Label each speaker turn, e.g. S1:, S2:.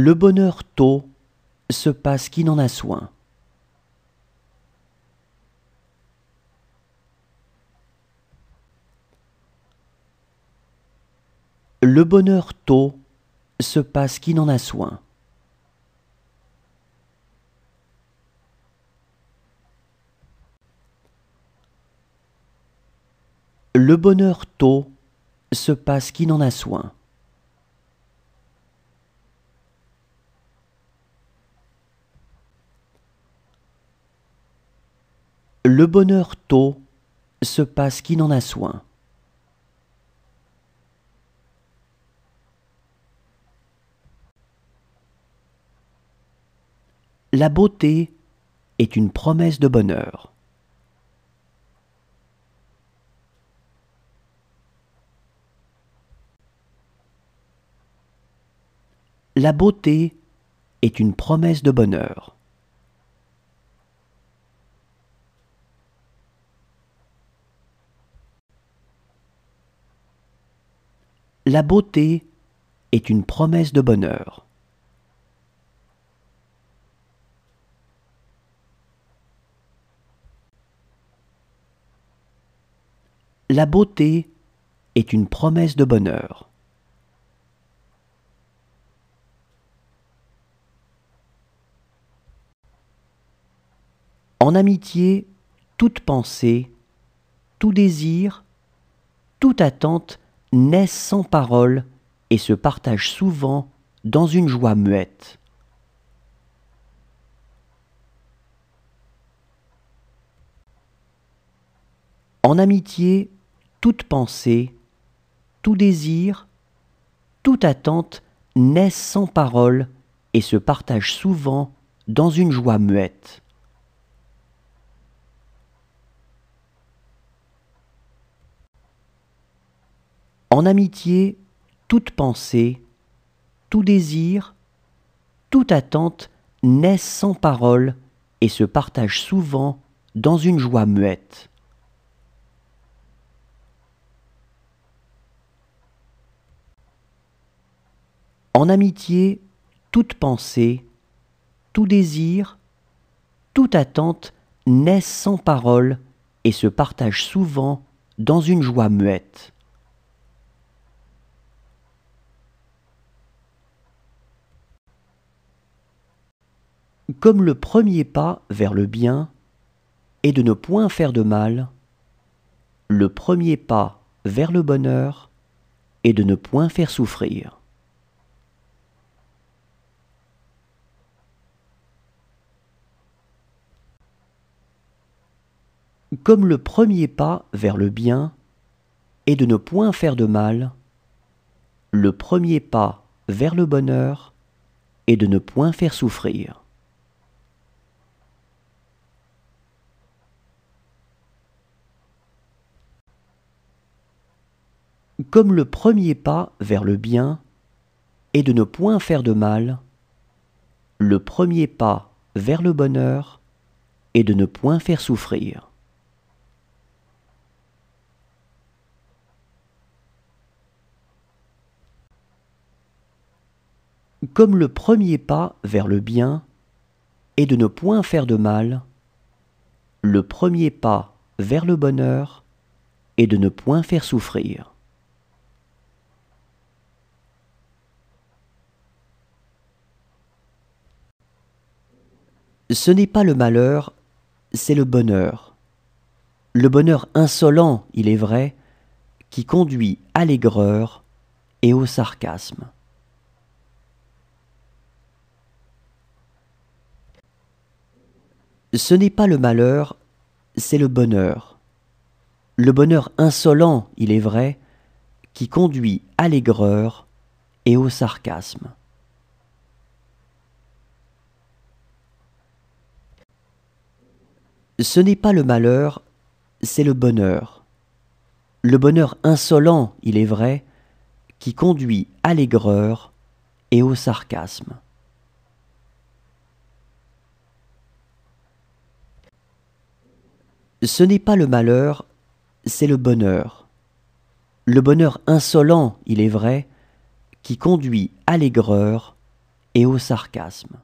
S1: Le bonheur tôt se passe qui n'en a soin. Le bonheur tôt se passe qui n'en a soin. Le bonheur tôt se passe qui n'en a soin. Le bonheur tôt se passe qui n'en a soin. La beauté est une promesse de bonheur. La beauté est une promesse de bonheur. La beauté est une promesse de bonheur. La beauté est une promesse de bonheur. En amitié, toute pensée, tout désir, toute attente naissent sans parole et se partagent souvent dans une joie muette. En amitié, toute pensée, tout désir, toute attente naissent sans parole et se partagent souvent dans une joie muette. En amitié, toute pensée, tout désir, toute attente naissent sans parole et se partagent souvent dans une joie muette. En amitié, toute pensée, tout désir, toute attente naissent sans parole et se partagent souvent dans une joie muette. Comme le premier pas vers le bien est de ne point faire de mal, le premier pas vers le bonheur est de ne point faire souffrir. Comme le premier pas vers le bien est de ne point faire de mal, le premier pas vers le bonheur est de ne point faire souffrir. Comme le premier pas vers le bien est de ne point faire de mal, le premier pas vers le bonheur est de ne point faire souffrir. Comme le premier pas vers le bien est de ne point faire de mal, le premier pas vers le bonheur est de ne point faire souffrir. Ce n'est pas le malheur, c'est le bonheur. Le bonheur insolent, il est vrai, qui conduit à l'aigreur et au sarcasme. Ce n'est pas le malheur, c'est le bonheur. Le bonheur insolent, il est vrai, qui conduit à l'aigreur et au sarcasme. Ce n'est pas le malheur, c'est le bonheur. Le bonheur insolent, il est vrai, qui conduit à l'aigreur et au sarcasme. Ce n'est pas le malheur, c'est le bonheur. Le bonheur insolent, il est vrai, qui conduit à l'aigreur et au sarcasme.